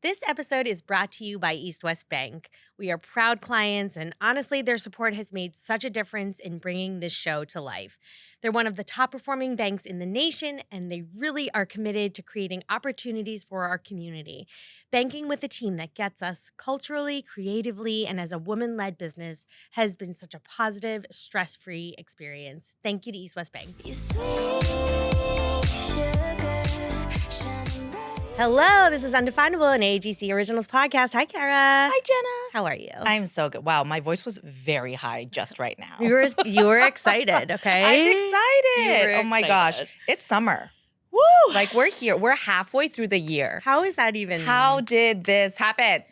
This episode is brought to you by East West Bank. We are proud clients, and honestly, their support has made such a difference in bringing this show to life. They're one of the top performing banks in the nation, and they really are committed to creating opportunities for our community. Banking with a team that gets us culturally, creatively, and as a woman-led business has been such a positive, stress-free experience. Thank you to East West Bank. Hello, this is Undefinable, an AAGC Originals podcast. Hi, Kara. Hi, Jenna. How are you? I'm so good. Wow, my voice was very high just right now. You were excited, okay? I'm excited. You were Oh my gosh. excited. It's summer. Woo! Like we're here. We're halfway through the year. How is that even? How did this happen?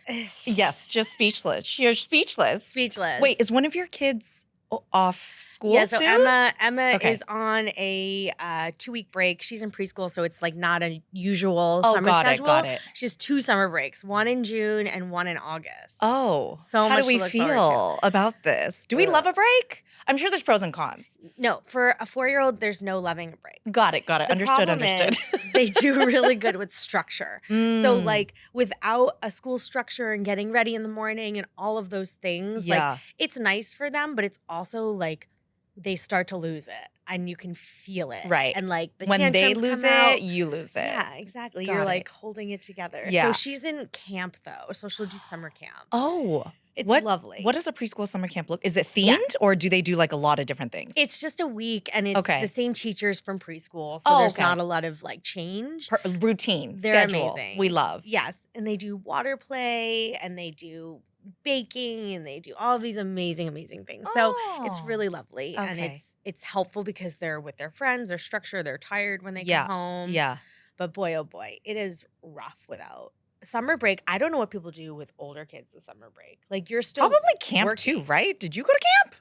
Yes, just speechless. You're speechless. Speechless. Wait, is one of your kids off school Yeah, so soon? Emma Okay. is on a 2-week break. She's in preschool, so it's like not a usual Oh, summer got it, schedule. got it. She has 2 summer breaks, one in June and one in August. Oh, So how much do we to look forward feel about this? Do we love a break? I'm sure there's pros and cons. No, for a 4-year-old, there's no loving a break. Got it. The Understood. problem is they do really good with structure. So Mm, like without a school structure and getting ready in the morning and all of those things, like yeah. it's nice for them, but it's also like they start to lose it and you can feel it. Right. And like the When they tantrums lose come it, out. you lose it. Yeah, exactly. Got You're it. like holding it together. Yeah. So she's in camp though. So she'll do summer camp. Oh, It's what- lovely. what does a preschool summer camp look? Is it Yeah. themed or do they do like a lot of different things? It's just a week and it's Okay. the same teachers from preschool. So Oh, there's okay. not a lot of like change. Routine, They're schedule. amazing. We love. Yes. And they do water play and they do baking and they do all of these amazing, amazing things. So it's Oh. really lovely. And Okay. it's helpful because they're with their friends, they're structured, they're tired when they Yeah. come home. Yeah. But boy, oh boy, it is rough without summer break. I don't know what people do with older kids this summer break. Like you're still Probably camp working. too, right? Did you go to camp?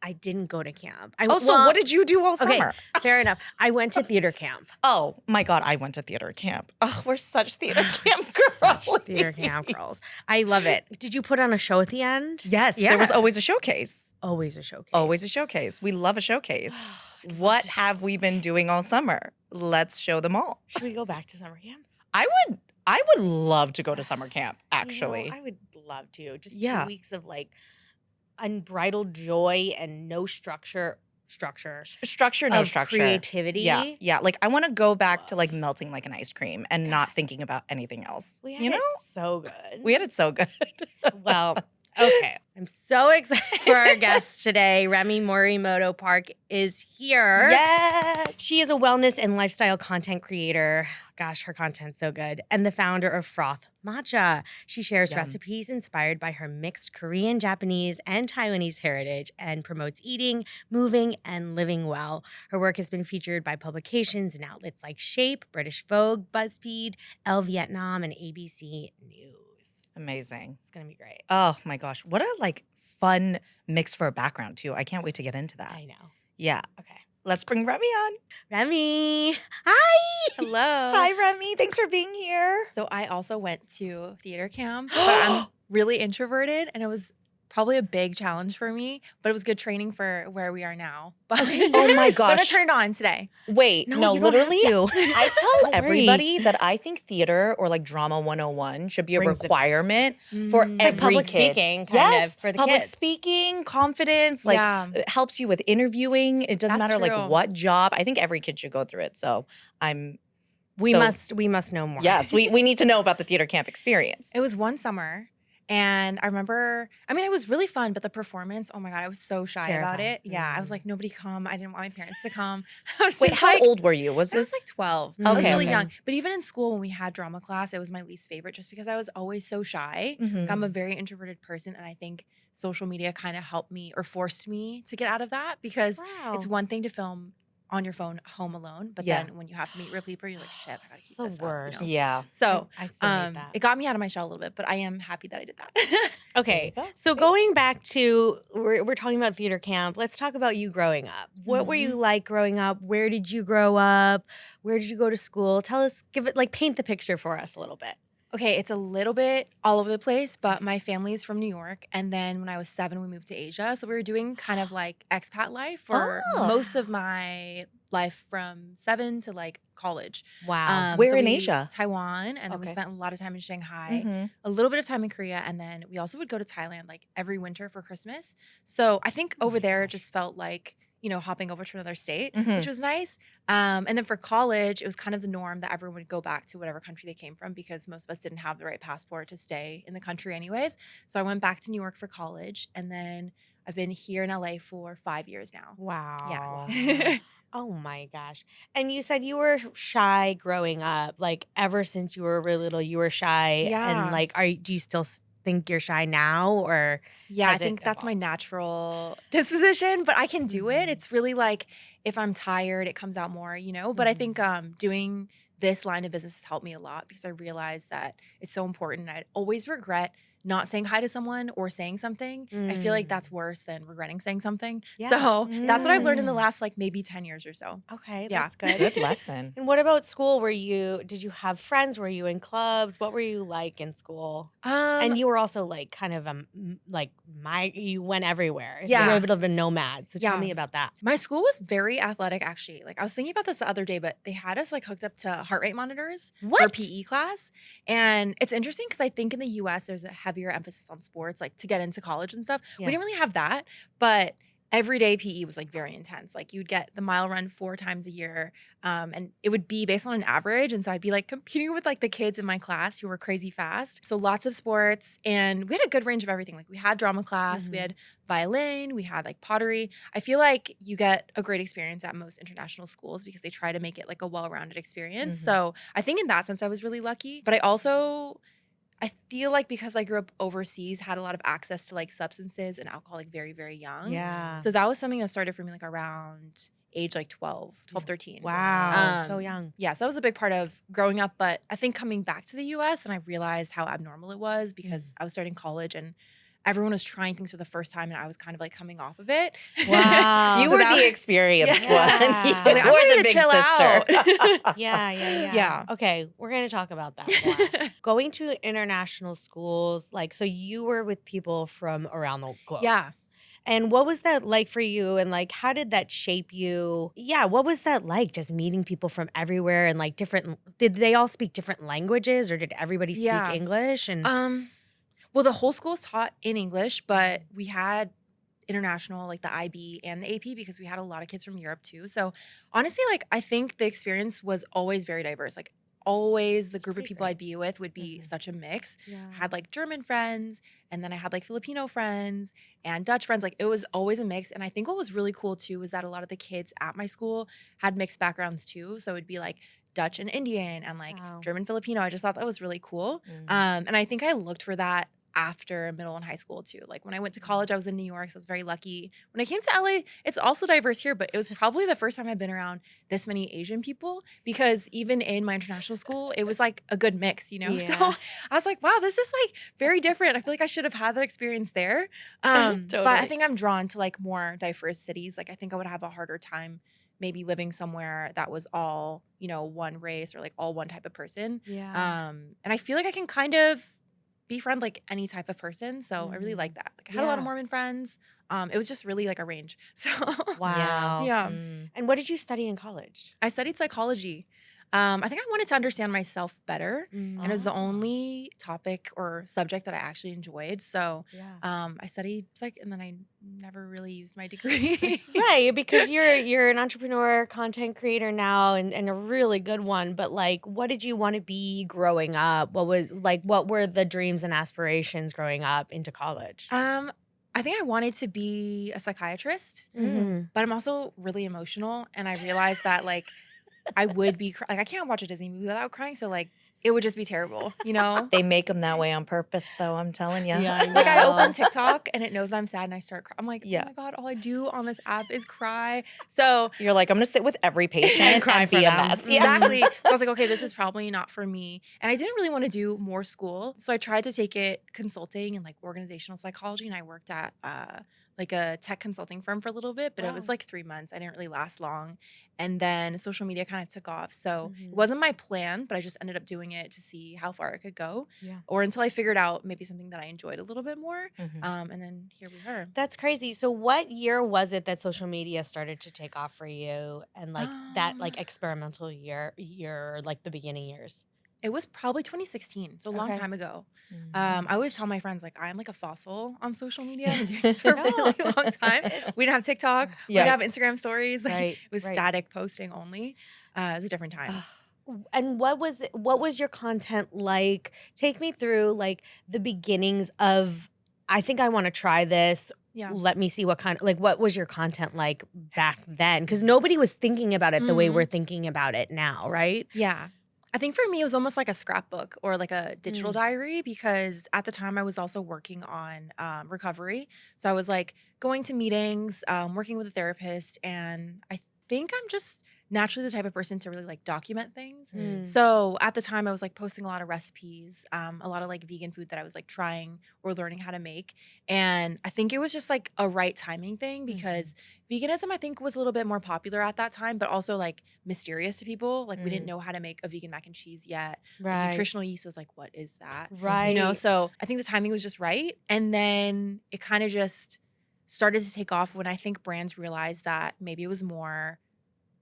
I didn't go to camp. So what did you do all okay. summer? Fair enough. I went to theater camp. Oh my God, I went to theater camp. Oh, we're such theater camp Such girls. theater camp girls. I love it. Did you put on a show at the end? Yes, there was Yeah. always a showcase. Always a showcase. Always a showcase. We love a showcase. What have we been doing all summer? Let's show them all. Should we go back to summer camp? I would love to go to summer camp, You know, actually. I would love to. Just Yeah. 2 weeks of like unbridled joy and no structure, Structure, no of structure. creativity. Yeah, yeah. Like I want to go back to like melting like an ice cream and not thinking about anything else. We had You know, it so good. we had it so good. Well, okay. I'm so excited for our guest today. Remy Morimoto Park is here. Yes. She is a wellness and lifestyle content creator. Gosh, her content's so good. And the founder of Frauth Matcha. She shares Yum. recipes inspired by her mixed Korean, Japanese, and Taiwanese heritage and promotes eating, moving, and living well. Her work has been featured by publications and outlets like Shape, British Vogue, BuzzFeed, Elle Vietnam, and ABC News. Amazing. It's going to be great. Oh my gosh, what a like fun mix for a background too. I can't wait to get into that. I know. Yeah. Okay. Let's bring Remy on. Remy. Hi. Hello. Hi, Remy. Thanks for being here. So I also went to theater camp, but I'm really introverted and it was probably a big challenge for me, but it was good training for where we are now. But Oh my So I gosh. turned on today. Wait, no, you don't have literally. to. I tell Don't worry. everybody that I think theater or like drama 101 should be a Brings it- requirement for Like every public kid. speaking, kind Yes, of, for the public kids. speaking, confidence, like Yeah. it helps you with interviewing. It doesn't That's matter true. like what job. I think every kid should go through it. So I'm We so- must know more. Yes, we need to know about the theater camp experience. It was one summer. And I remember, it was really fun, but the performance, oh my God, I was so shy about Terrifying. it. Yeah, I was Mm. like, nobody come. I didn't want my parents to come. I was Wait, just how like, old were you? Was I was this? like 12. Mm. I was Okay, really okay. young. But even in school, when we had drama class, it was my least favorite just because I was always so shy. Mhm. I'm a very introverted person, and I think social media kind of helped me or forced me to get out of that because Wow. it's one thing to film on your phone home alone, but Yeah. then when you have to meet real people, you're like, shit, I gotta It's keep the this up, you worst. know? Yeah. So I still hate that. it got me out of my shell a little bit, but I am happy that I did that. Okay, There you go. so See? going back to, we're talking about theater camp. Let's talk about you growing up. What were you like growing up? Where did you grow up? Where did you go to school? Tell us, paint the picture for us a little bit. Okay, it's a little bit all over the place, but my family is from New York. And then when I was 7, we moved to Asia. So we were doing kind of like expat life for Oh. most of my life from 7 to like college. Wow. Where So in we- Asia? Taiwan, and then we Okay. spent a lot of time in Shanghai, Mhm. a little bit of time in Korea, and then we also would go to Thailand like every winter for Christmas. So I think Oh over my there it gosh. just felt like, hopping over to another state, Mhm. which was nice. And then for college, it was kind of the norm that everyone would go back to whatever country they came from because most of us didn't have the right passport to stay in the country anyways. So I went back to New York for college, and then I've been here in LA for 5 years now. Wow. Yeah. Oh my gosh. And you said you were shy growing up. Like ever since you were really little, you were shy. And Yeah. like, do you still think you're shy now, or Yeah, I has it think that's my evolved? natural disposition, but I can do it. Mhm. It's really like if I'm tired, it comes out more, But I think doing this line of business has helped me a lot because I realized that it's so important. I'd always regret not saying hi to someone or saying something. I feel like that's worse than regretting saying something. Yes. So that's what I've learned in the Mm. last like maybe 10 years or so. Okay, Yeah. that's good. Good lesson. And what about school? Did you have friends? Were you in clubs? What were you like in school? And you were also like kind of you went everywhere. You were Yeah. a bit of a nomad. So tell Yeah. me about that. My school was very athletic, actually. Like I was thinking about this the other day, but they had us like hooked up to heart rate monitors for What? PE class. And it's interesting because I think in the US there's a heavier emphasis on sports, like to get into college and stuff. Yeah. We didn't really have that, but everyday PE was like very intense. Like you'd get the mile run 4 times a year. And it would be based on an average. And so I'd be like competing with like the kids in my class who were crazy fast. So lots of sports. And we had a good range of everything. Like we had drama class, we Mhm. had violin, we had like pottery. I feel like you get a great experience at most international schools because they try to make it like a well-rounded experience. Mhm. So I think in that sense I was really lucky. But I feel like because I grew up overseas, had a lot of access to like substances and alcohol like very, very young. Yeah. So that was something that started for me like around age like 12, 13. Wow. So Um, young. Yeah, so that was a big part of growing up. But I think coming back to the US and I realized how abnormal it was because I was starting college and everyone was trying things for the first time and I was kind of like coming off of it. Wow. You So were that the was- experienced Yeah. one. I was You like, I'm were ready the to big chill sister. out. Yeah. Yeah. Okay, we're going to talk about that more. Going to international schools, like, so you were with people from around the globe. Yeah. And what was that like for you? And like, how did that shape you? Yeah, what was that like? Just meeting people from everywhere and like did they all speak different languages or did everybody speak Yeah. English? And Well, the whole school is taught in English, but we had international, like the IB and the AP, because we had a lot of kids from Europe too. So honestly, like I think the experience was always very diverse. Like always the That's group of pretty people great. I'd be with would be Mhm. such a mix. yeah. I had like German friends and then I had like Filipino friends and Dutch friends. Like it was always a mix. And I think what was really cool too was that a lot of the kids at my school had mixed backgrounds too. So it'd be like Dutch and Indian and like Wow. German Filipino. I just thought that was really cool. Mm. And I think I looked for that after middle and high school too. Like when I went to college, I was in New York, so I was very lucky. When I came to LA, it's also diverse here, but it was probably the first time I've been around this many Asian people because even in my international school, it was like a good mix, So Yeah. I was like, wow, this is like very different. I feel like I should have had that experience there. But I Totally. think I'm drawn to like more diverse cities. Like I think I would have a harder time maybe living somewhere that was all, one race or like all one type of person. Yeah. And I feel like I can kind of befriend like any type of person. So I really like that. Like I had a lot of Yeah. Mormon friends. It was just really like a range. So Wow. yeah. Mm. And what did you study in college? I studied psychology. I think I wanted to understand myself better. And it was the Oh. only topic or subject that I actually enjoyed. So Yeah. I studied psych and then I never really used my degree. Right, because you're an entrepreneur, content creator now, and a really good one. But like, what did you want to be growing up? What were the dreams and aspirations growing up into college? I think I wanted to be a psychiatrist, Mhm. but I'm also really emotional. And I realized that like I would be like I can't watch a Disney movie without crying. So like it would just be terrible, They make them that way on purpose, though. I'm telling you. Yeah, I Like I open know. TikTok and it knows I'm sad and I start I'm like, Yeah. oh my God, all I do on this app is cry. So You're like, I'm gonna sit with every patient cry and for be a them. mess. Yeah. exactly. So I was like, okay, this is probably not for me. And I didn't really want to do more school. So I tried to take it consulting and like organizational psychology. And I worked at like a tech consulting firm for a little bit, but it was Wow. like 3 months. I didn't really last long. And then social media kind of took off. So it Mhm. wasn't my plan, but I just ended up doing it to see how far it could go, Yeah. or until I figured out maybe something that I enjoyed a little bit more. Mhm. And then here we are. That's crazy. So what year was it that social media started to take off for you and like that Um, like experimental year like the beginning years? it was probably 2016, so a long Okay. time ago. Mm. I always tell my friends like I'm like a fossil on social media. I've been doing this for a No. really long time. It's We didn't have TikTok. We Yeah. didn't have Instagram stories. Like right. it was Right. static posting only. It was a different time. And what was your content like? Take me through like the beginnings of I think I want to try this. Yeah. Let me see what was your content like back then? Because nobody was thinking about it the way we're thinking about it now, right? Yeah. I think for me, it was almost like a scrapbook or like a digital Mm. diary, because at the time I was also working on recovery. So I was like going to meetings, working with a therapist. And I think I'm just naturally the type of person to really like document things. Mm. So at the time I was like posting a lot of recipes, a lot of like vegan food that I was like trying or learning how to make. And I think it was just like a right timing thing, because veganism I think was a little bit more popular at that time, but also like mysterious to people. Like we didn't know how to make a vegan mac and cheese yet. Like, Right. nutritional yeast was like, what is that? Right. So I think the timing was just right. And then it kind of just started to take off when I think brands realized that maybe it was more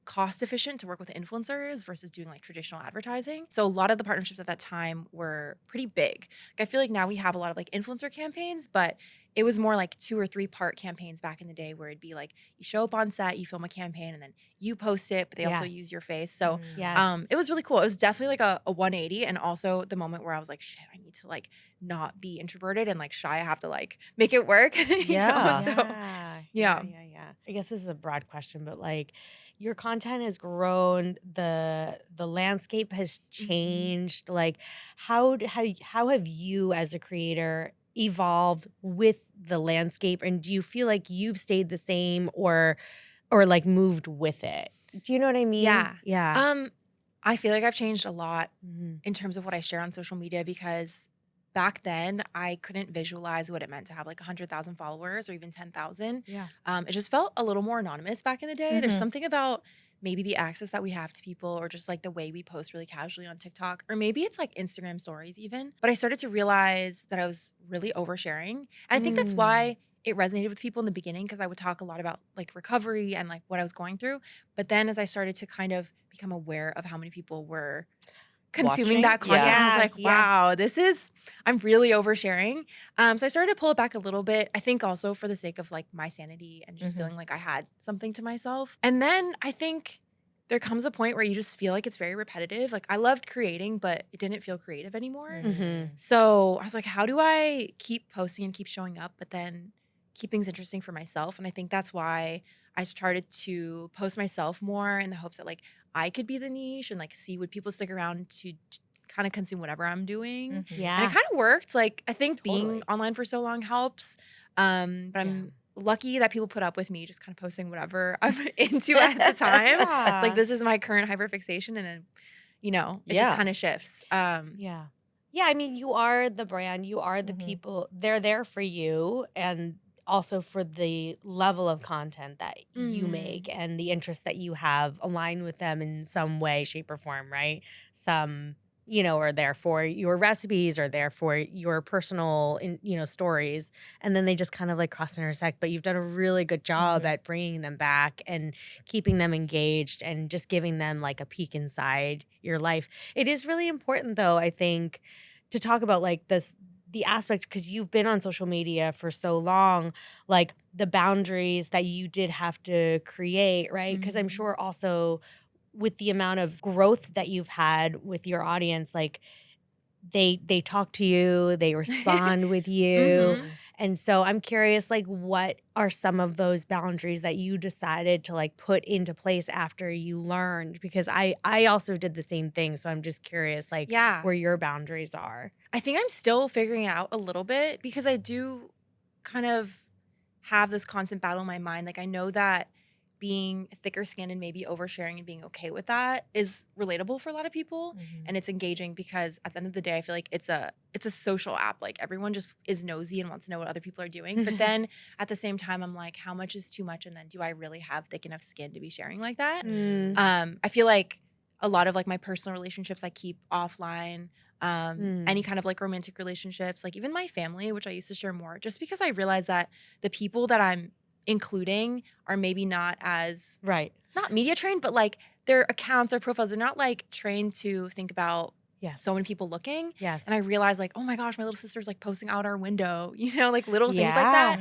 cost efficient to work with influencers versus doing like traditional advertising. So a lot of the partnerships at that time were pretty big. Like, I feel like now we have a lot of like influencer campaigns, but it was more like 2 or 3 part campaigns back in the day, where it'd be like you show up on set, you film a campaign, and then you post it, but they also Yes. use your face. So Yes. it was really cool. It was definitely like a 180, and also the moment where I was like, shit, I need to like not be introverted and like shy. I have to like make it work. Yeah. So Yeah. I guess this is a broad question, but like your content has grown, the landscape has changed. Like how have you as a creator evolved with the landscape, and do you feel like you've stayed the same or like moved with it? Do you know what I mean? Yeah. I feel like I've changed a lot Mhm. in terms of what I share on social media, because back then I couldn't visualize what it meant to have like 100,000 followers or even 10,000. Yeah. It just felt a little more anonymous back in the day. There's Mhm. something about maybe the access that we have to people, or just like the way we post really casually on TikTok, or maybe it's like Instagram stories even. But I started to realize that I was really oversharing. And I think that's why it resonated with people in the beginning, because I would talk a lot about like recovery and like what I was going through. But then as I started to kind of become aware of how many people were consuming Watching? that content, I Yeah, was like, yeah. wow, I'm really oversharing. So I started to pull it back a little bit. I think also for the sake of like my sanity and just Mhm. feeling like I had something to myself. And then I think there comes a point where you just feel like it's very repetitive. Like I loved creating, but it didn't feel creative anymore. Mhm. So I was like, how do I keep posting and keep showing up, but then keep things interesting for myself? And I think that's why I started to post myself more, in the hopes that like I could be the niche and like see would people stick around to kind of consume whatever I'm doing. Mhm. And Yeah. it kind of worked. Like I think Totally. being online for so long helps. But I'm lucky that people put up with me just kind of posting whatever I'm into at the time. It's like, this is my current hyperfixation, and then, it just Yeah. kind of shifts. Yeah. Yeah, I mean, you are the brand, you are the Mhm. people. They're there for you, and also for the level of content that you Mhm. make and the interests that you have align with them in some way, shape, or form, right? Some, are there for your recipes or there for your personal, stories. And then they just kind of like cross and intersect. But you've done a really good job Mhm. at bringing them back and keeping them engaged and just giving them like a peek inside your life. It is really important, though, I think, to talk about like the aspect, because you've been on social media for so long, like the boundaries that you did have to create, right? Because I'm Mhm. sure also with the amount of growth that you've had with your audience, like they talk to you, they respond with you. Mhm. And so I'm curious, like, what are some of those boundaries that you decided to like put into place after you learned? Because I also did the same thing. So I'm just curious, like, Yeah. where your boundaries are. I think I'm still figuring it out a little bit, because I do kind of have this constant battle in my mind. Like I know that being thicker skinned and maybe oversharing and being okay with that is relatable for a lot of people. And it's engaging because at the end of the day, I feel like it's a social app. Like everyone just is nosy and wants to know what other people are doing. But then at the same time, I'm like, how much is too much? And then do I really have thick enough skin to be sharing like that? I feel like a lot of like my personal relationships I keep offline. Any kind of like romantic relationships, like even my family, which I used to share more, just because I realized that the people that I'm including are maybe not as not media trained, but like their accounts, their profiles, they're not like trained to think about so many people looking. And I realized like, oh my gosh, my little sister's like posting out our window, you know, like little things like that.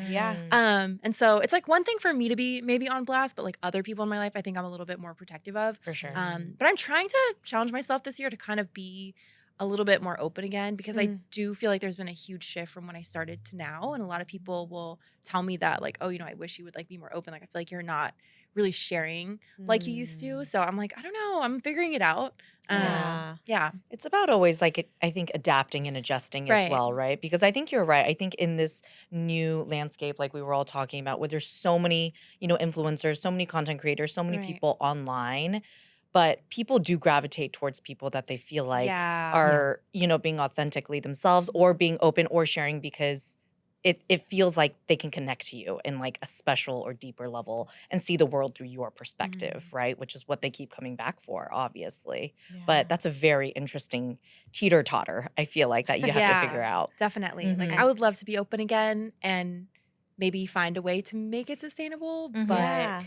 And so it's like one thing for me to be maybe on blast, but like other people in my life, I think I'm a little bit more protective of. For sure. But I'm trying to challenge myself this year to kind of be a little bit more open again, because I do feel like there's been a huge shift from when I started to now. And a lot of people will tell me that like, oh, you know, I wish you would like be more open. Like, I feel like you're not really sharing like you used to. So I'm like, I don't know. I'm figuring it out. Yeah. It's about always like, I think, adapting and adjusting as well, right? Because I think you're right. I think in this new landscape, like we were all talking about, where there's so many, you know, influencers, so many content creators, so many people online, but people do gravitate towards people that they feel like are, you know, being authentically themselves or being open or sharing because it feels like they can connect to you in like a special or deeper level and see the world through your perspective, right? Which is what they keep coming back for, obviously. But that's a very interesting teeter-totter, I feel like, that you have to figure out. Definitely. Like I would love to be open again and maybe find a way to make it sustainable. But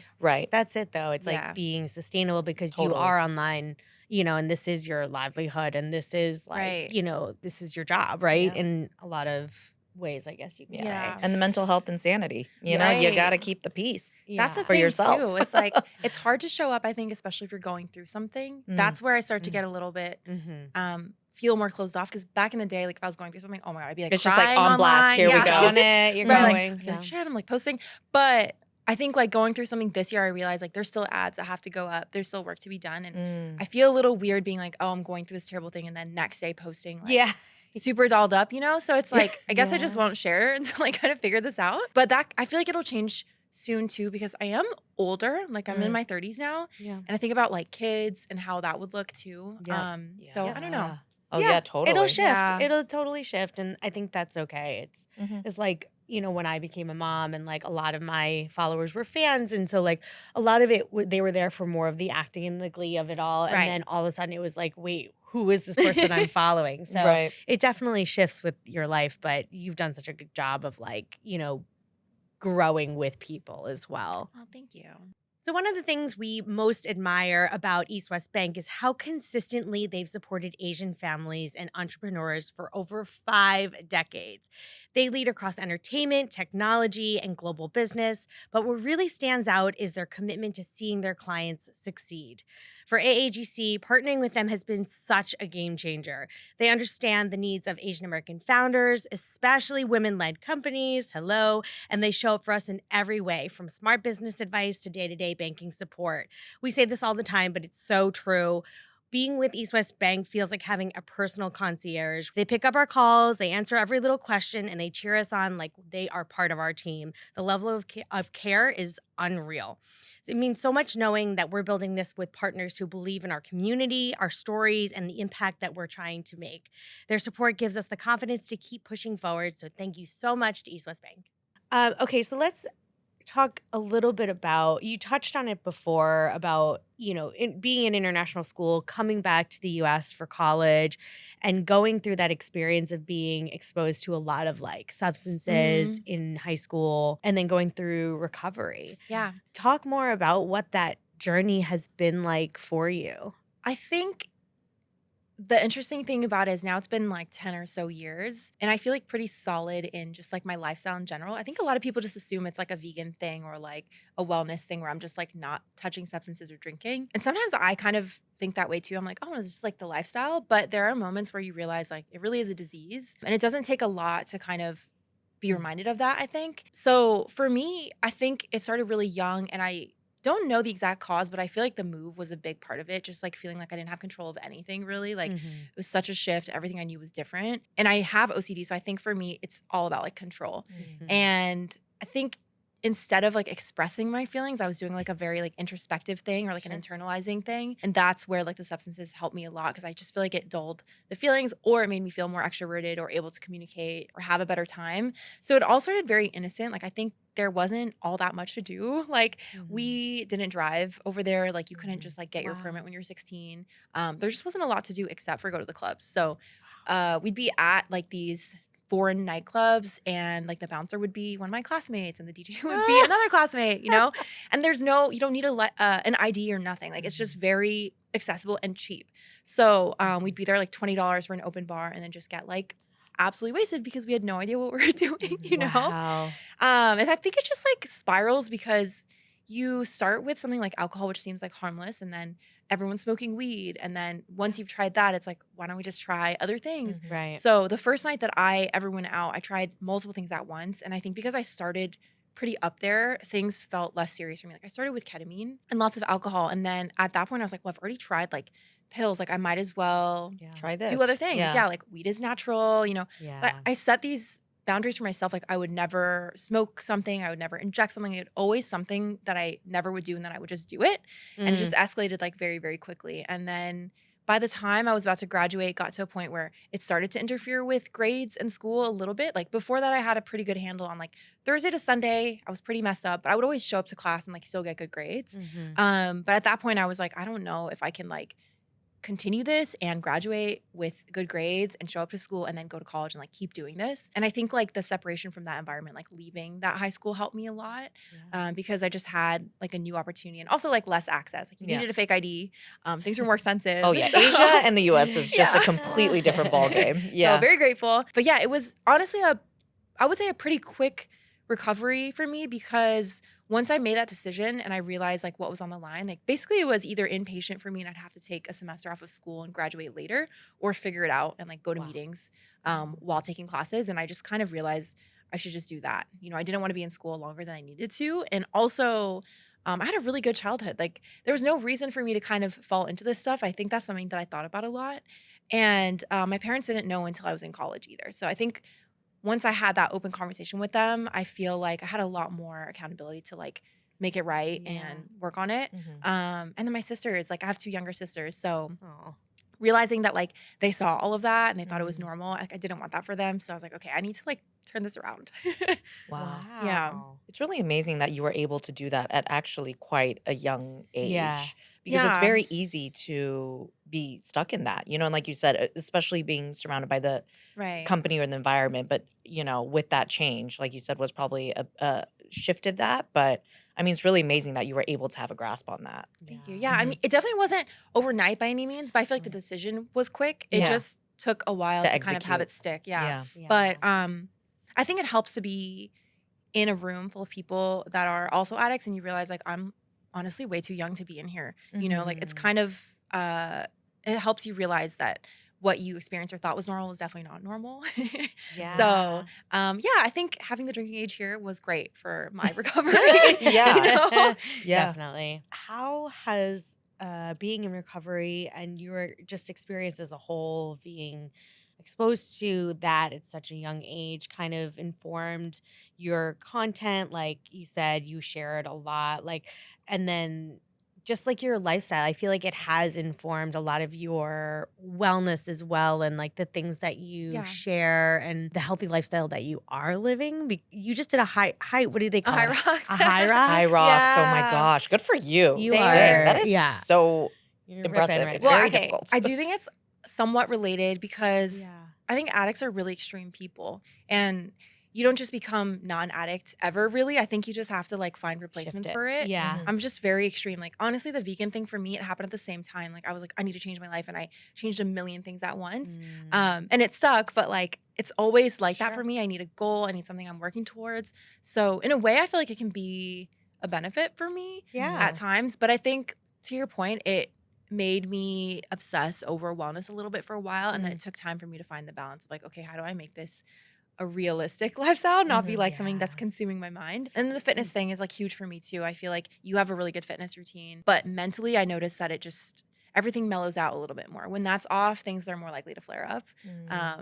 That's it though. It's like being sustainable because you are online, you know, and this is your livelihood and this is like, you know, this is your job, right? In a lot of ways, I guess you could say. And the mental health and sanity, you know, you got to keep the peace That's the for thing yourself. too. It's like, it's hard to show up, I think, especially if you're going through something. That's where I start to get a little bit feel more closed off, because back in the day, like if I was going through something, oh my God, I'd be like, it's just like on blast. Here we go. On it, you're going. Like, like, shit, I'm like posting. But I think like going through something this year, I realized like there's still ads that have to go up. There's still work to be done. And I feel a little weird being like, oh, I'm going through this terrible thing. And then next day posting like super dolled up, you know? So it's like, I guess I just won't share until I kind of figure this out. But that, I feel like it'll change soon too, because I am older. Like I'm in my 30s now. And I think about like kids and how that would look too. So I don't know. Oh yeah, totally. It'll shift. It'll totally shift. And I think that's okay. It's like, you know, when I became a mom and like a lot of my followers were fans. And so like a lot of it, they were there for more of the acting and the glee of it all. And then all of a sudden it was like, wait, who is this person I'm following? So it definitely shifts with your life, but you've done such a good job of like, you know, growing with people as well. Oh, thank you. So one of the things we most admire about East West Bank is how consistently they've supported Asian families and entrepreneurs for over 5 decades. They lead across entertainment, technology, and global business, but what really stands out is their commitment to seeing their clients succeed. For AAGC, partnering with them has been such a game changer. They understand the needs of Asian American founders, especially women-led companies, and they show up for us in every way, from smart business advice to day-to-day banking support. We say this all the time, but it's so true. Being with East West Bank feels like having a personal concierge. They pick up our calls, they answer every little question, and they cheer us on like they are part of our team. The level of care is unreal. It means so much knowing that we're building this with partners who believe in our community, our stories, and the impact that we're trying to make. Their support gives us the confidence to keep pushing forward. So thank you so much to East West Bank. Okay, so let's talk a little bit about, you touched on it before, about, you know, being in international school, coming back to the US for college, and going through that experience of being exposed to a lot of like substances in high school and then going through recovery. Yeah. Talk more about what that journey has been like for you. I think the interesting thing about it is now it's been like 10 or so years, and I feel like pretty solid in just like my lifestyle in general. I think a lot of people just assume it's like a vegan thing or like a wellness thing where I'm just like not touching substances or drinking. And sometimes I kind of think that way too. I'm like, oh, it's just like the lifestyle. But there are moments where you realize like it really is a disease, and it doesn't take a lot to kind of be reminded of that, I think. So for me, I think it started really young, and I don't know the exact cause, but I feel like the move was a big part of it. Just like feeling like I didn't have control of anything really. Like it was such a shift. Everything I knew was different. And I have OCD. So I think for me, it's all about like control. And I think instead of like expressing my feelings, I was doing like a very like introspective thing or like an internalizing thing. And that's where like the substances helped me a lot because I just feel like it dulled the feelings or it made me feel more extroverted or able to communicate or have a better time. So it all started very innocent. Like I think there wasn't all that much to do. Like we didn't drive over there. Like you couldn't just like get your permit when you were 16. There just wasn't a lot to do except for go to the clubs. So we'd be at like these foreign nightclubs and like the bouncer would be one of my classmates and the DJ would be another classmate, you know? And there's no, you don't need an ID or nothing. Like it's just very accessible and cheap. So we'd be there like $20 for an open bar and then just get like absolutely wasted because we had no idea what we were doing, you know? And I think it just like spirals because you start with something like alcohol, which seems like harmless, and then everyone's smoking weed. And then once you've tried that, it's like, why don't we just try other things? Right. So the first night that I ever went out, I tried multiple things at once. And I think because I started pretty up there, things felt less serious for me. Like I started with ketamine and lots of alcohol. And then at that point, I was like, well, I've already tried like pills. Like I might as well Try this. do other things. Yeah, like weed is natural, you know. Yeah. But I set these boundaries for myself. Like I would never smoke something. I would never inject something. It always something that I never would do and then I would just do it. And it just escalated like very, very quickly. And then by the time I was about to graduate, got to a point where it started to interfere with grades and school a little bit. Like before that, I had a pretty good handle on like Thursday to Sunday. I was pretty messed up, but I would always show up to class and like still get good grades. But at that point I was like, I don't know if I can like continue this and graduate with good grades and show up to school and then go to college and like keep doing this. And I think like the separation from that environment, like leaving that high school helped me a lot because I just had like a new opportunity and also like less access. Like you needed a fake ID. Things were more expensive. Oh yeah, so. Asia and the US is just a completely different ballgame. Yeah. So very grateful. But yeah, it was honestly I would say a pretty quick recovery for me because once I made that decision and I realized like what was on the line, like basically it was either inpatient for me and I'd have to take a semester off of school and graduate later or figure it out and like go to meetings while taking classes. And I just kind of realized I should just do that. You know, I didn't want to be in school longer than I needed to. And also I had a really good childhood. Like there was no reason for me to kind of fall into this stuff. I think that's something that I thought about a lot. And my parents didn't know until I was in college either. So I think once I had that open conversation with them, I feel like I had a lot more accountability to like make it right and work on it. And then my sisters, like I have 2 younger sisters. So realizing that like they saw all of that and they thought it was normal, like I didn't want that for them. So I was like, okay, I need to like turn this around. Wow. Yeah. It's really amazing that you were able to do that at actually quite a young age. Yeah. Because it's Yeah. very easy to be stuck in that, you know, and like you said, especially being surrounded by the Right. company or the environment. But, you know, with that change, like you said, was probably shifted that. But I mean, it's really amazing that you were able to have a grasp on that. Thank you. Yeah. I mean, it definitely wasn't overnight by any means, but I feel like the decision was quick. It Yeah. just took a while To to kind of have execute. it stick. Yeah. Yeah. But I think it helps to be in a room full of people that are also addicts and you realize like I'm honestly way too young to be in here. You know, like it's kind of it helps you realize that what you experienced or thought was normal was definitely not normal. Yeah. So yeah, I think having the drinking age here was great for my recovery. Yeah. You know? Yeah. Definitely. How has being in recovery and your just experience as a whole, being exposed to that at such a young age, kind of informed your content? Like you said, you shared a lot, like, and then just like your lifestyle, I feel like it has informed a lot of your wellness as well, and like the things that you Yeah. share and the healthy lifestyle that you are living. You just did a high, what do they A call high it? rocks. A high rock. High rocks. Oh my Yeah. gosh. Good for you. You Thank are. you. That is yeah. so You're impressive. ripping right It's now. very okay, difficult. I do think it's somewhat related because Yeah. I think addicts are really extreme people. And you don't just become non-addict ever, really. I think you just have to like find replacements Shift it. for it. Yeah. I'm just very extreme. Like honestly, the vegan thing for me, it happened at the same time. Like I was like, I need to change my life and I changed a million things at once. And it stuck, but like it's always like that for me. I need a goal. I need something I'm working towards. So in a way, I feel like it can be a benefit for me Yeah. at times. But I think to your point, it made me obsess over wellness a little bit for a while. And then it took time for me to find the balance of like, okay, how do I make this a realistic lifestyle, not be like something that's Yeah. consuming my mind. And the fitness thing is like huge for me too. I feel like you have a really good fitness routine, but mentally I noticed that everything mellows out a little bit more. When that's off, things are more likely to flare up.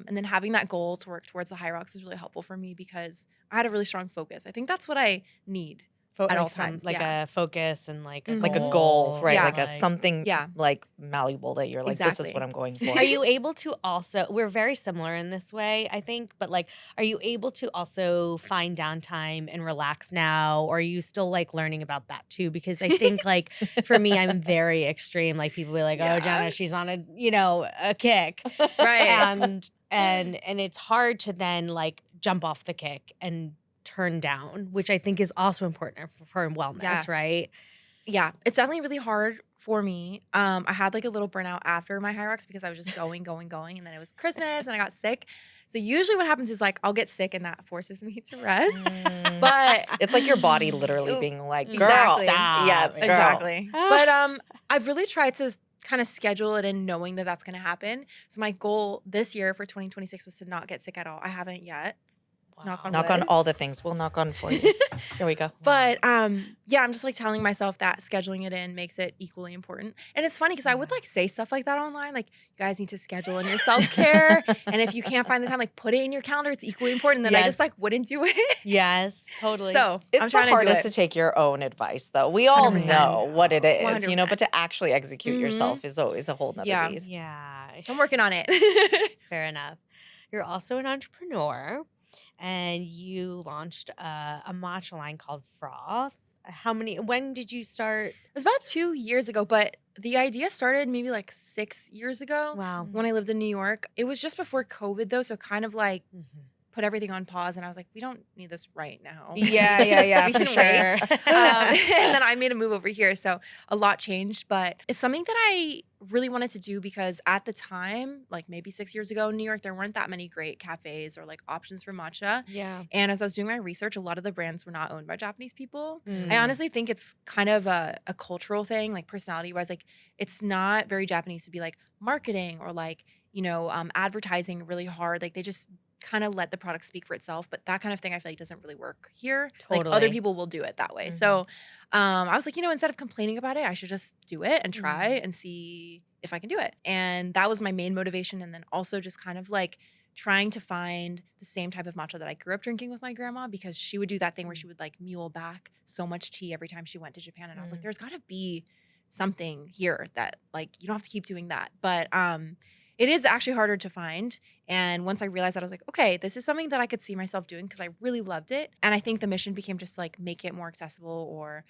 And then having that goal to work towards the high rocks was really helpful for me because I had a really strong focus. I think that's what I need at all times. Like a focus and like a Mhm. Like a goal, right? Yeah. Like a something Yeah. like malleable that you're like, this is Exactly. what I'm going for. Are you able to also, we're very similar in this way, I think, but like, are you able to also find downtime and relax now? Or are you still like learning about that too? Because I think like for me, I'm very extreme. Like people be like, oh, Jenna, she's on a kick. Right. And it's hard to then like jump off the kick and turn down, which I think is also important for wellness, Yes. right? Yeah, it's definitely really hard for me. I had like a little burnout after my high rocks because I was just going, and then it was Christmas and I got sick. So usually what happens is like I'll get sick and that forces me to rest. But It's like your body literally being like, girl, Exactly. Stop. yes, girl. exactly. But I've really tried to kind of schedule it in knowing that that's going to happen. So my goal this year for 2026 was to not get sick at all. I haven't yet. Knock on Knock on wood. all the things. We'll knock on for you. Here we go. But yeah, I'm just like telling myself that scheduling it in makes it equally important. And it's funny because I would like say stuff like that online, like you guys need to schedule in your self-care. And if you can't find the time, like put it in your calendar. It's equally important. Then I just like wouldn't do it. Yes, totally. So It's I'm the trying to do hardest it. to take your own advice, though. We all 100%. know what it is, you know, 100%. but to actually execute Mhm. yourself is always a whole nother Yeah. beast. Yeah, I'm working on it. fair enough. You're also an entrepreneur, and you launched a matcha line called Frauth. When did you start? It was about 2 years ago, but the idea started maybe like 6 years ago Wow. when I lived in New York. It was just before COVID though, so kind of like Mhm. put everything on pause and I was like, we don't need this right now. Yeah, We for can wait. sure. And then I made a move over here. So a lot changed, but it's something that I really wanted to do because at the time, like maybe 6 years ago in New York, there weren't that many great cafes or like options for matcha. Yeah. And as I was doing my research, a lot of the brands were not owned by Japanese people. Mm. I honestly think it's kind of a cultural thing, like personality wise. Like it's not very Japanese to be like marketing or like, advertising really hard. Like they just kind of let the product speak for itself. But that kind of thing I feel like doesn't really work here. Like other Totally. people will do it that way. Mhm. So I was like, instead of complaining about it, I should just do it and try and see if I can do it. And that was my main motivation. And then also just kind of like trying to find the same type of matcha that I grew up drinking with my grandma because she would do that thing where she would like mule back so much tea every time she went to Japan. And I was like, there's got to be something here that like you don't have to keep doing that. But it is actually harder to find. And once I realized that, I was like, okay, this is something that I could see myself doing because I really loved it. And I think the mission became just like make it more accessible or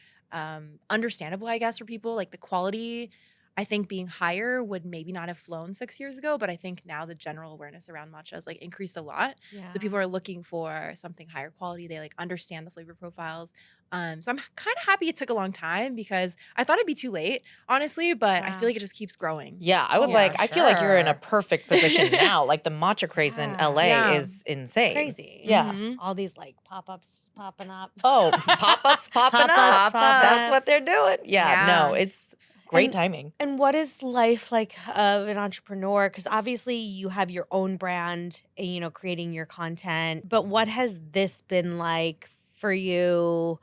understandable, I guess, for people. Like the quality, I think being higher would maybe not have flown 6 years ago, but I think now the general awareness around matcha has like increased a lot. Yeah. So people are looking for something higher quality. They like understand the flavor profiles. So I'm kind of happy it took a long time because I thought it'd be too late, honestly, but I Wow. feel like it just keeps growing. Yeah, I was Yeah, like, I feel like you're in a sure. perfect position now. Like the matcha craze in Yeah. LA Yeah. is insane. Crazy. Yeah. Mhm. All these like pop-ups popping up. Oh, pop-ups popping up. Pop-ups, That's what pop-ups. they're doing. Yeah, no, Yeah. it's great And- timing. And what is life like of an entrepreneur? Because obviously you have your own brand, and, creating your content. But what has this been like for you?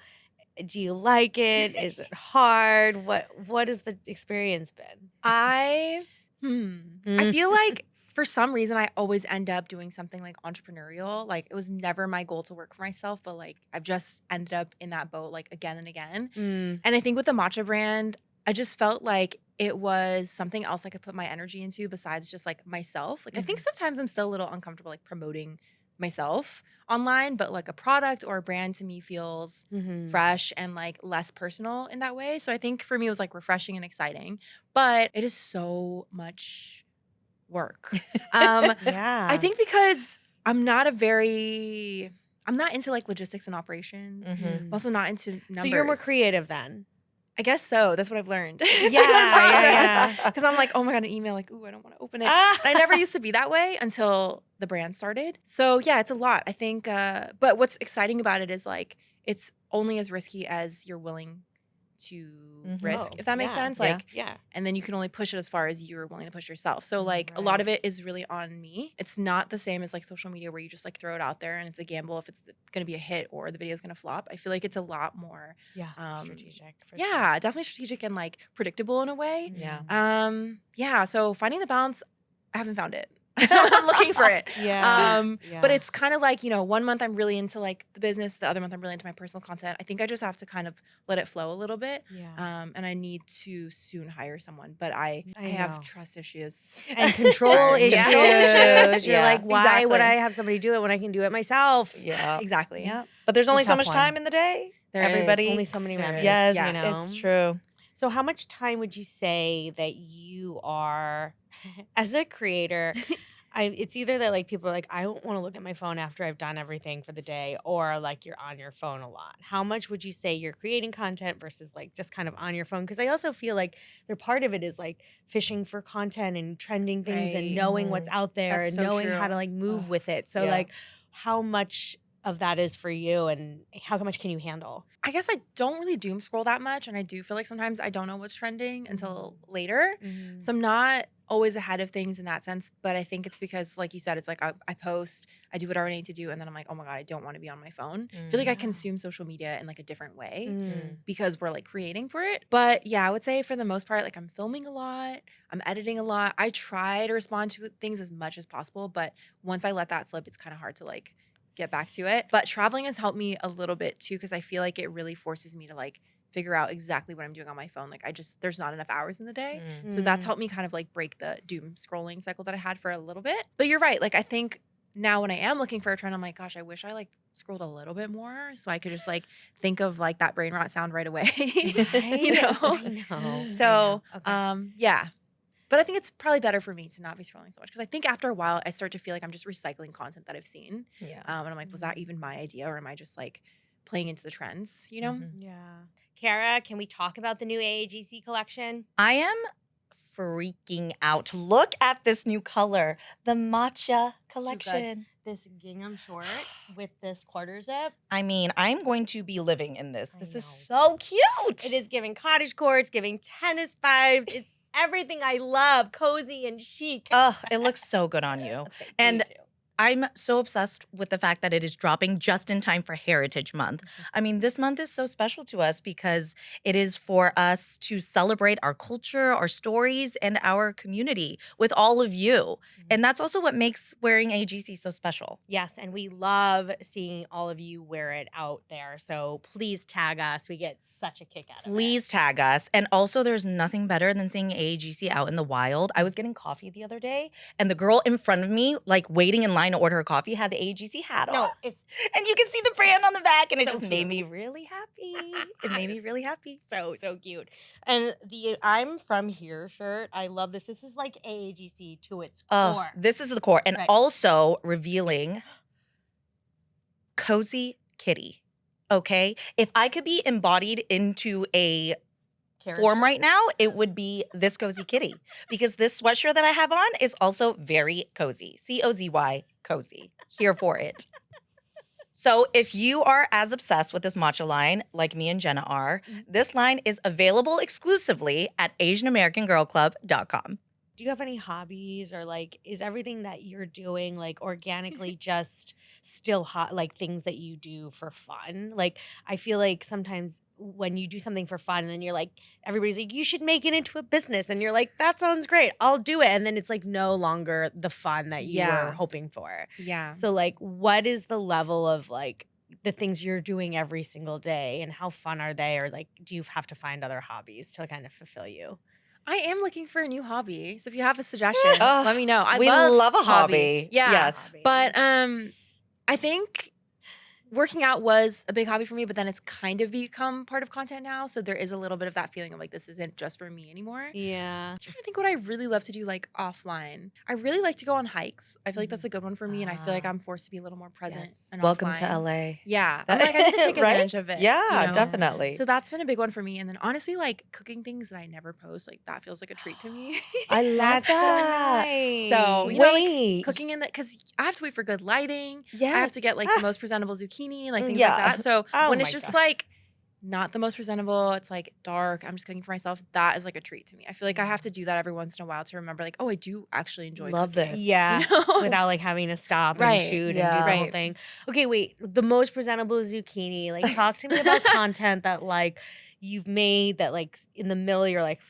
Do you like it? Is it hard? What has the experience been? I feel like for some reason I always end up doing something like entrepreneurial. Like it was never my goal to work for myself, but like I've just ended up in that boat like again and again. Mm. And I think with the matcha brand, I just felt like it was something else I could put my energy into besides just like myself. Like I think sometimes I'm still a little uncomfortable like promoting myself online, but like a product or a brand to me feels Mhm. fresh and like less personal in that way. So I think for me it was like refreshing and exciting, but it is so much work. Yeah. I think because I'm not into like logistics and operations. Mhm. I'm also not into numbers. So you're more creative then. I guess so. That's what I've learned. Yeah. Because I'm like, oh my God, an email, like, ooh, I don't want to open it. Ah. And I never used to be that way until the brand started. So yeah, it's a lot. I think, but what's exciting about it is like, it's only as risky as you're willing to Mhm. risk, Oh, if that makes yeah. sense. Yeah. Like, Yeah. and then you can only push it as far as you're willing to push yourself. So like a lot of it is really on me. It's not the same as like social media where you just like throw it out there and it's a gamble if it's going to be a hit or the video is going to flop. I feel like it's a lot more Yeah. um Strategic. For yeah, definitely strategic and like predictable in a way. Yeah. Yeah, so finding the balance, I haven't found it. I'm looking for it. Yeah. But it's kind of like, 1 month I'm really into like the business, the other month I'm really into my personal content. I think I just have to kind of let it flow a little bit. Yeah. And I need to soon hire someone, but I I have know. trust issues. And control issues. Yeah. You're Yeah. like, why would Exactly. I have somebody do it when I can do it myself? Yeah. Exactly. Yeah. But there's a only so tough much one. time in the day. There is. Everybody. Only so many There remedies. is. Yes, Yeah. You know? it's true. So how much time would you say that you are as a creator? It's either that like people are like, I don't want to look at my phone after I've done everything for the day, or like you're on your phone a lot. How much would you say you're creating content versus like just kind of on your phone? Because I also feel like they're part of it is like fishing for content and trending things and Right. knowing what's out there That's and so knowing how true. to like move with it. So yeah. like how much of that is for you and how much can you handle? I guess I don't really doom scroll that much. And I do feel like sometimes I don't know what's trending until later. So I'm not always ahead of things in that sense. But I think it's because, like you said, it's like I post, I do whatever I need to do. And then I'm like, oh my God, I don't want to be on my phone. I feel like I Yeah. consume social media in like a different way Mm. because we're like creating for it. But yeah, I would say for the most part, like I'm filming a lot, I'm editing a lot. I try to respond to things as much as possible. But once I let that slip, it's kind of hard to like get back to it. But traveling has helped me a little bit too, because I feel like it really forces me to like figure out exactly what I'm doing on my phone. Like there's not enough hours in the day. So that's helped me kind of like break the doom scrolling cycle that I had for a little bit. But you're right. Like I think now when I am looking for a trend, I'm like, gosh, I wish I like scrolled a little bit more so I could just like think of like that brain rot sound right away. I know. So Okay. yeah. But I think it's probably better for me to not be scrolling so much because I think after a while I start to feel like I'm just recycling content that I've seen. Yeah. And I'm like, was that even my idea or am I just like playing into the trends, Mhm. Yeah. Kara, can we talk about the new AAGC collection? I am freaking out. Look at this new color, the matcha good. collection. This gingham short with this quarter zip. I mean, I'm going to be living in this. I This is know. so cute. It is giving cottage core. It's giving tennis vibes. It's everything I love, cozy and chic. Oh, it looks so good on you. Thank you, And you too. I'm so obsessed with the fact that it is dropping just in time for Heritage Month. I mean, this month is so special to us because it is for us to celebrate our culture, our stories, and our community with all of you. And that's also what makes wearing AGC so special. Yes, and we love seeing all of you wear it out there. So please tag us. We get such a kick out of it. Please tag us. And also, there's nothing better than seeing AAGC out in the wild. I was getting coffee the other day, and the girl in front of me, like waiting in line to order her coffee, had the AAGC hat on. No, it's And you can see the brand on the back, and it So just cute. made me really happy. It made me really happy. so cute. And the I'm from here shirt, I love this. This is like AAGC to its Oh, core. this is the core. And Right. also revealing Cozy Kitty. Okay? If I could be embodied into a form right now, it would be this Cozy Kitty. Because this sweatshirt that I have on is also very cozy. COZY, cozy. Here for it. So if you are as obsessed with this matcha line like me and Jenna are, this line is available exclusively at AsianAmericanGirlClub.com. Do you have any hobbies or like is everything that you're doing like organically just still hot like things that you do for fun? Like I feel like sometimes when you do something for fun and then you're like everybody's like you should make it into a business and you're like that sounds great. I'll do it and then it's like no longer the fun that you Yeah. were hoping for. Yeah. So like what is the level of like the things you're doing every single day and how fun are they or like do you have to find other hobbies to kind of fulfill you? I am looking for a new hobby. So if you have a suggestion, Oh, let me know. we love a hobby. Yeah. Yes. Hobby. But I think working out was a big hobby for me, but then it's kind of become part of content now. So there is a little bit of that feeling of like this isn't just for me anymore. Yeah. I'm trying to think what I really love to do like offline. I really like to go on hikes. I feel like that's a good one for me, and I feel like I'm forced to be a little more present. Yes. And Welcome offline. to LA. Yeah, That- I'm like I need to take right? advantage of it. Yeah, you know? definitely. So that's been a big one for me. And then honestly, like cooking things that I never post, like that feels like a treat to me. I love That's that. so nice. So, you know, like, Wait. Cooking in that because I have to wait for good lighting. Yes. I have to get like the most presentable zucchini, like things Yeah. like that. So Oh when my it's just gosh. like not the most presentable. It's like dark. I'm just cooking for myself. That is like a treat to me. I feel like I have to do that every once in a while to remember like, oh, I do actually enjoy Love cooking. this. Yeah. You know? Without like having to stop and Right. shoot and do Yeah. the whole Right. thing. Okay, wait. The most presentable zucchini. Like, talk to me about content that like you've made that like in the middle you're like,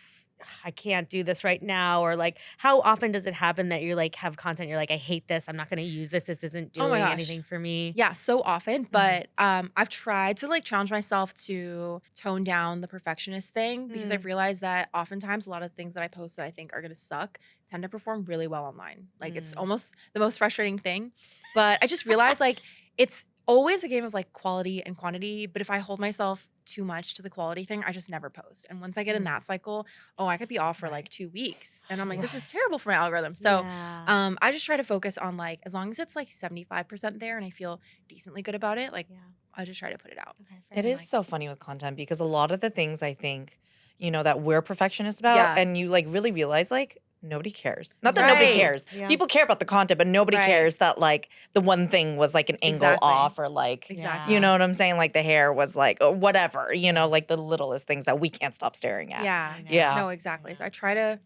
I can't do this right now, or like how often does it happen that you like have content you're like, I hate this, I'm not going to use this, this isn't Oh my doing gosh. anything for me? Yeah, so often. But I've tried to like challenge myself to tone down the perfectionist thing because I've realized that oftentimes a lot of things that I post that I think are gonna suck tend to perform really well online. Like it's almost the most frustrating thing. But I just realized like it's always a game of like quality and quantity. But if I hold myself too much to the quality thing, I just never post. And once I get in that cycle, I could be off for like 2 weeks. And I'm like, this is terrible for my algorithm. So Yeah. I just try to focus on like, as long as it's like 75% there and I feel decently good about it, like I just try to put it out. Okay, It is so funny with content because a lot of the things I think, that we're perfectionists about, Yeah. and you like really realize like nobody cares. Not that nobody Right. cares. Yeah. People care about the content, but nobody Right. cares that like the one thing was like an angle Exactly. off or like, Exactly. you know what I'm saying? Like the hair was like, or whatever, like the littlest things that we can't stop staring at. Yeah. I know. Yeah. No, exactly. So I try to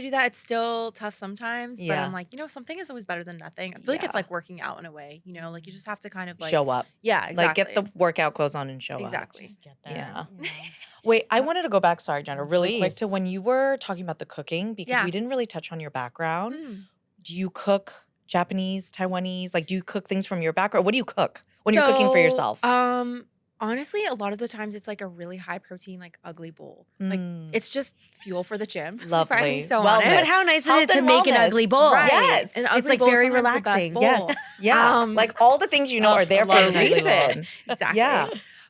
do that. It's still tough sometimes, but Yeah. I'm like, something is always better than nothing. I feel like it's Yeah. like working out in a way, like you just have to kind of like Show up. Yeah, exactly. Like get the workout clothes on and show up. Exactly. Just get there. Yeah. you know. Wait, I wanted to go back, sorry, Jenna, really quick to Please. when you were talking about the cooking because Yeah. we didn't really touch on your background. Mm. Do you cook Japanese, Taiwanese? Like, do you cook things from your background? What do you cook when you're cooking for yourself? Honestly, a lot of the times it's like a really high protein, like ugly bowl. Like it's just fuel for the gym. if I'm Lovely. being so Wellness. honest. But how nice is Health it to and make an wellness. ugly bowl? Right. Yes. An It's, ugly like, bowl is very sometimes the best relaxing. bowl. Yes. Yeah. like all the things you know Oh, are there I for a love an ugly bowl. reason. Exactly. Yeah.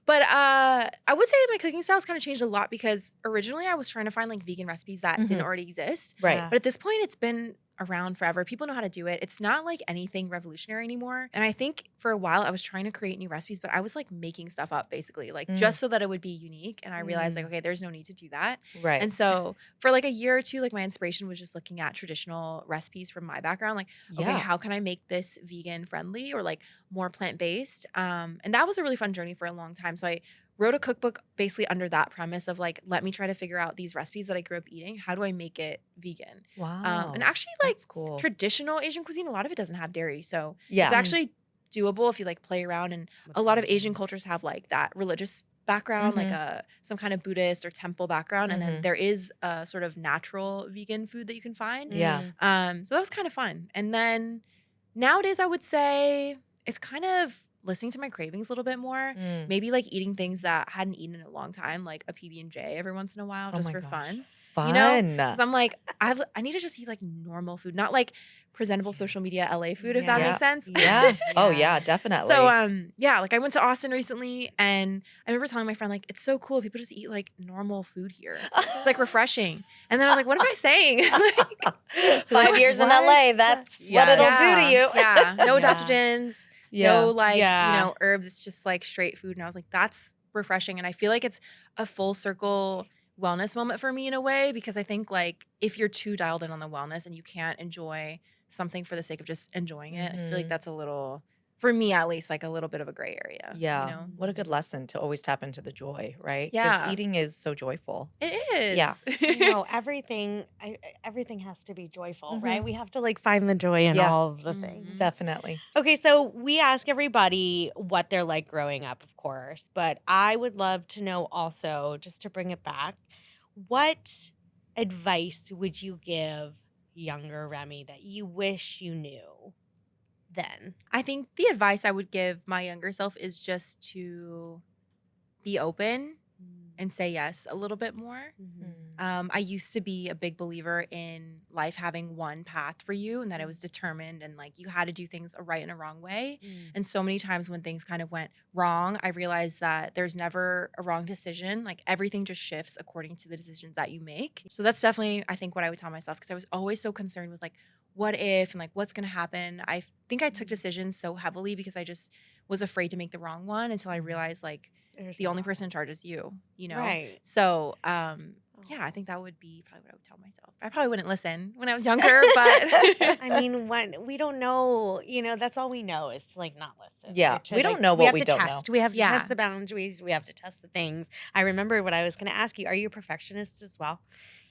But I would say my cooking styles kind of changed a lot because originally I was trying to find like vegan recipes that didn't already exist. Right. Yeah. But at this point, it's been around forever. People know how to do it. It's not like anything revolutionary anymore. And I think for a while I was trying to create new recipes, but I was like making stuff up basically, like just so that it would be unique. And I realized like, okay, there's no need to do that. Right. And so for like a year or two, like my inspiration was just looking at traditional recipes from my background. Like, okay, how can I make this vegan friendly or like more plant-based? And that was a really fun journey for a long time. So I wrote a cookbook basically under that premise of like, let me try to figure out these recipes that I grew up eating. How do I make it vegan? Wow. And actually like That's cool. traditional Asian cuisine, a lot of it doesn't have dairy. So Yeah. it's actually doable if you like play around. And a lot of Asian cultures have like that religious background, like some kind of Buddhist or temple background. And then there is a sort of natural vegan food that you can find. Yeah. So that was kind of fun. And then nowadays I would say it's kind of listening to my cravings a little bit more. Maybe like eating things that I hadn't eaten in a long time, like a PB&J every once in a while, just for fun. Fun. You know? Because I'm like, I need to just eat like normal food, not like presentable social media LA food, if that makes sense. Yeah. Oh yeah, definitely. So like I went to Austin recently and I remember telling my friend, like, it's so cool. People just eat like normal food here. It's like refreshing. And then I was like, what am I saying? Like, 5 years in what? LA, that's what it'll do to you. Yeah. No Yeah. adaptogens, Yeah. no like, Yeah. herbs. It's just like straight food. And I was like, that's refreshing. And I feel like it's a full circle wellness moment for me in a way, because I think like if you're too dialed in on the wellness and you can't enjoy something for the sake of just enjoying it, I feel like that's a little, for me at least, like a little bit of a gray area. Yeah. You know? What a good lesson to always tap into the joy, right? Yeah. Because eating is so joyful. It is. Yeah. No, everything has to be joyful, right? We have to like find the joy in Yeah. all of the things. Definitely. Okay, so we ask everybody what they're like growing up, of course, but I would love to know also, just to bring it back, what advice would you give younger Remy that you wish you knew then? I think the advice I would give my younger self is just to be open and say yes a little bit more. I used to be a big believer in life having one path for you and that it was determined and like you had to do things a right and a wrong way. And so many times when things kind of went wrong, I realized that there's never a wrong decision. Like everything just shifts according to the decisions that you make. So that's definitely, I think, what I would tell myself, because I was always so concerned with like, what if and like what's going to happen. I think I took decisions so heavily because I just was afraid to make the wrong one until I realized like the only person in charge is you, you know? Right. So yeah, I think that would be probably what I would tell myself. I probably wouldn't listen when I was younger, but I mean, when we don't know, that's all we know is to like not listen. Yeah, or to, we don't like, know we what have we to don't know. test. We have to Yeah. test the boundaries. We have to test the things. I remember what I was going to ask you. Are you a perfectionist as well?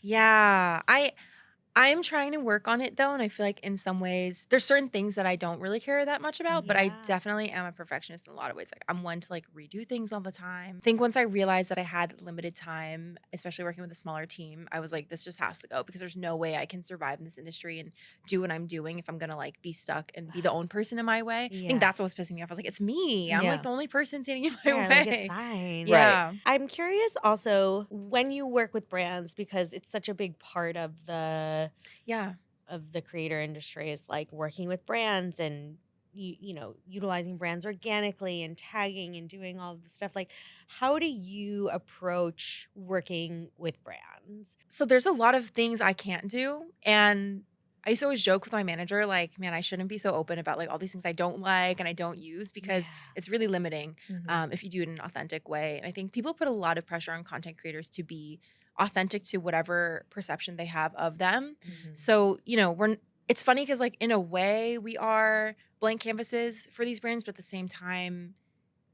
yeah, I'm trying to work on it though, and I feel like in some ways there's certain things that I don't really care that much about, but I Yeah. definitely am a perfectionist in a lot of ways. Like I'm one to like redo things all the time. I think once I realized that I had limited time, especially working with a smaller team, I was like, this just has to go because there's no way I can survive in this industry and do what I'm doing if I'm gonna like be stuck and be the own person in my way. I Yeah. think that's what was pissing me off. I was like, it's me. I'm Yeah. like the only person standing in my Yeah, way. like it's fine. Yeah. I'm curious also when you work with brands because it's such a big part of the Yeah. creator industry is like working with brands and utilizing brands organically and tagging and doing all of the stuff. Like, how do you approach working with brands? So there's a lot of things I can't do. And I used to always joke with my manager, like, man, I shouldn't be so open about like all these things I don't like and I don't use because it's really limiting if you do it in an authentic way. And I think people put a lot of pressure on content creators to be authentic to whatever perception they have of them. So, it's funny because like in a way we are blank canvases for these brands, but at the same time,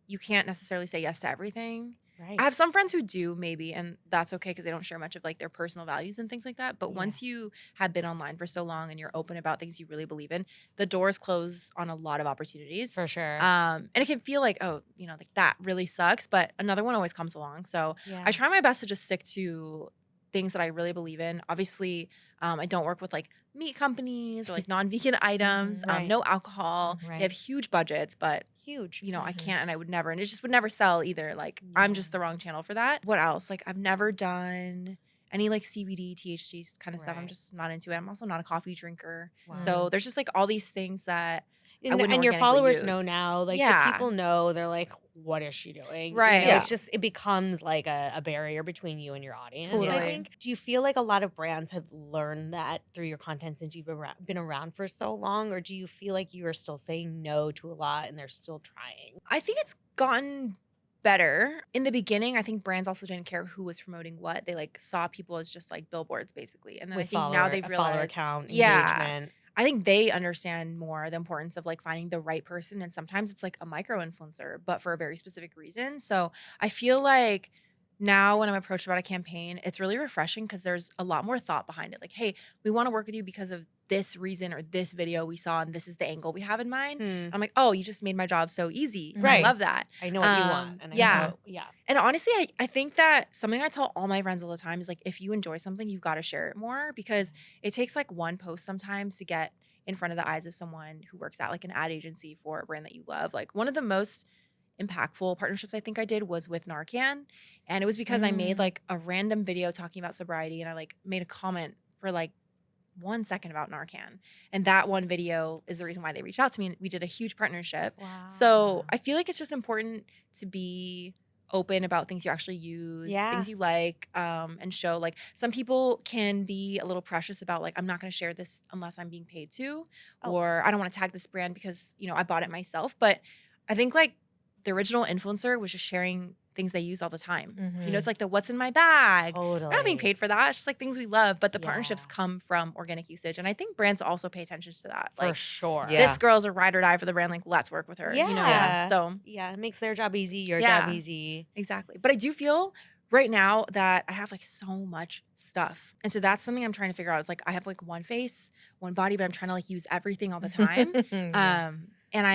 you can't necessarily say yes to everything. Right. I have some friends who do maybe, and that's okay because they don't share much of like their personal values and things like that. But once you have been online for so long and you're open about things you really believe in, the doors close on a lot of opportunities. For sure. And it can feel like, oh, like that really sucks, but another one always comes along. So I try my best to just stick to things that I really believe in. Obviously, I don't work with like meat companies or like non-vegan items, Right. no alcohol. Right. They have huge budgets, but Huge. I can't and I would never, and it just would never sell either. Like I'm just the wrong channel for that. What else? Like I've never done any like CBD, THC kind of stuff. I'm Right. just not into it. I'm also not a coffee drinker. Wow. So there's just like all these things that I And, wouldn't and your organically followers know use. now, like the Yeah. people know, they're like, what is she doing? Right. It's just, it becomes like a barrier between you and your audience, I Totally. think. Do you feel like a lot of brands have learned that through your content since you've been around for so long? Or do you feel like you are still saying no to a lot and they're still trying? I think it's gotten better. In the beginning, I think brands also didn't care who was promoting what. They like saw people as just like billboards basically. And then I think now they've a follower realized count, Yeah. engagement. I think they understand more the importance of like finding the right person. And sometimes it's like a micro influencer, but for a very specific reason. So I feel like now when I'm approached about a campaign, it's really refreshing because there's a lot more thought behind it. Like, hey, we want to work with you because of this reason or this video we saw and this is the angle we have in mind. I'm like, oh, you just made my job so easy. And I Right. love that. I know what you want. And I yeah. know, yeah. And honestly, I think that something I tell all my friends all the time is like, if you enjoy something, you've got to share it more because it takes like one post sometimes to get in front of the eyes of someone who works at like an ad agency for a brand that you love. Like one of the most impactful partnerships I think I did was with Narcan. And it was because I made like a random video talking about sobriety and I like made a comment for like 1 second about Narcan. And that one video is the reason why they reached out to me and we did a huge partnership. Wow. So I feel like it's just important to be open about things you actually use, things you like, and show like some people can be a little precious about like, I'm not going to share this unless I'm being paid to, or I don't want to tag this brand because, I bought it myself. But I think like the original influencer was just sharing things they use all the time. It's like the what's in my bag. Totally. We're not being paid for that. It's just like things we love, but the partnerships come from organic usage. And I think brands also pay attention to that. For Like, sure. this girl's a ride or die for the brand. Like, let's work with her. Yeah. So yeah, it makes their job easy, your job easy. exactly. But I do feel right now that I have like so much stuff. And so that's something I'm trying to figure out. Is like I have like one face, one body, but I'm trying to like use everything all the time. And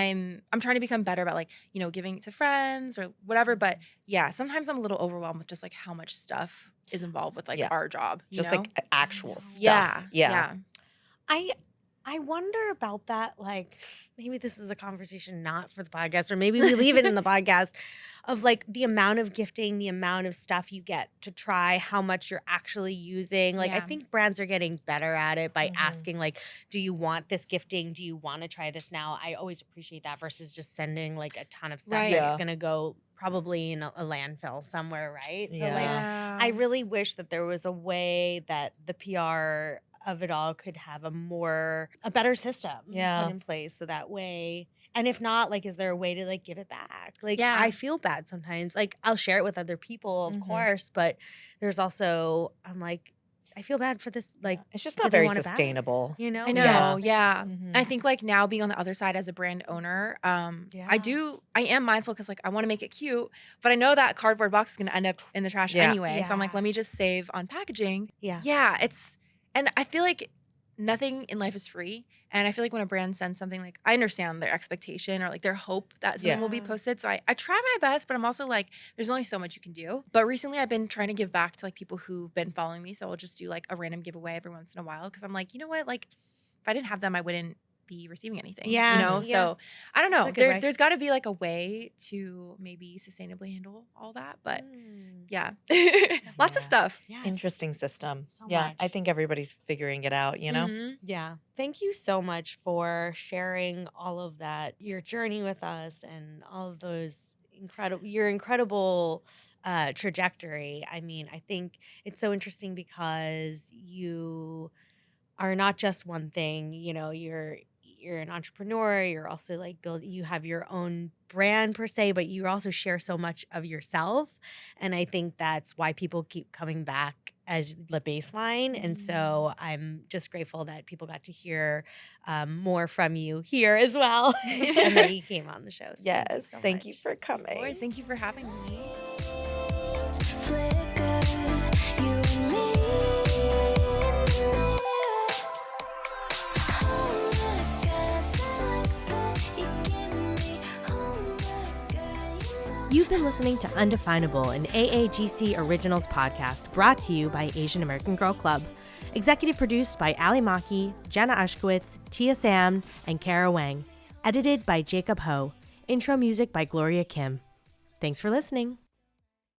I'm trying to become better about like, giving it to friends or whatever. But yeah, sometimes I'm a little overwhelmed with just like how much stuff is involved with like our job. Just like actual stuff. Yeah. I wonder about that. Like, maybe this is a conversation not for the podcast, or maybe we leave it in the podcast of like the amount of gifting, the amount of stuff you get to try, how much you're actually using. Like, I think brands are getting better at it by asking, like, do you want this gifting? Do you want to try this now? I always appreciate that versus just sending like a ton of stuff that's going to go probably in a landfill somewhere, right? So like, I really wish that there was a way that the PR of it all could have a better system put in place so that way And if not, like, is there a way to like give it back? Like, Yeah. I feel bad sometimes. Like, I'll share it with other people, of course, but there's also, I'm like, I feel bad for this. Like, It's just do not they very want it back? sustainable. You know? I know, Yeah. yeah. Mhm. And I think like now being on the other side as a brand owner, I am mindful because like I want to make it cute, but I know that cardboard box is gonna end up in the trash Yeah. anyway. So I'm like, Yeah. let me just save on packaging. Yeah. Yeah, and I feel like nothing in life is free. And I feel like when a brand sends something, like I understand their expectation or like their hope that something will be Yeah. posted. So I try my best, but I'm also like, there's only so much you can do. But recently I've been trying to give back to like people who've been following me. So I'll just do like a random giveaway every once in a while. Cause I'm like, you know what? Like if I didn't have them, I wouldn't be receiving anything. Yeah, You know? yeah. So I don't That's know. a good way. There's gotta be like a way to maybe sustainably handle all that. But yeah. Lots of Yeah. stuff. Yes. Interesting system. So Yeah, I much. think everybody's figuring it out, you know? Mhm. Yeah. Thank you so much for sharing all of that, your journey with us, and all of those your incredible trajectory. I mean, I think it's so interesting because you are not just one thing. You know, you're an entrepreneur. You're also like you have your own brand per se, but you also share so much of yourself. And I think that's why people keep coming back as the baseline. And so I'm just grateful that people got to hear more from you here as well, and that you came on the show. So Yes, so thank you much. for Of coming. course. Thank you for having me. You've been listening to Undefinable, an AAGC Originals podcast brought to you by Asian American Girl Club. Executive produced by Maki, Jenna Ushkowitz, Samn, and Kara Wang. Edited by Jacob Ho. Intro music by Gloria Kim. Thanks for listening.